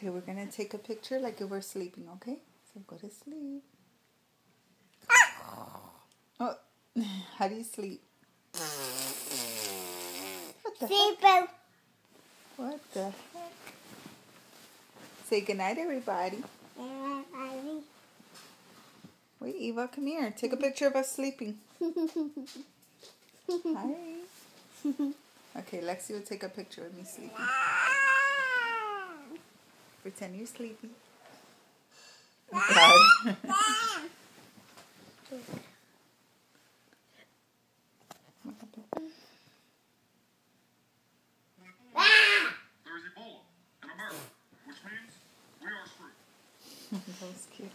Okay, we're going to take a picture like if we're sleeping, okay? So go to sleep. Oh, how do you sleep? What the heck? What the heck? Say goodnight, everybody. Wait, Eva, come here. Take a picture of us sleeping. Hi. Okay, Lexi will take a picture of me sleeping. Pretend you're sleeping. God. There's Ebola in America, which means we are screwed. That was cute.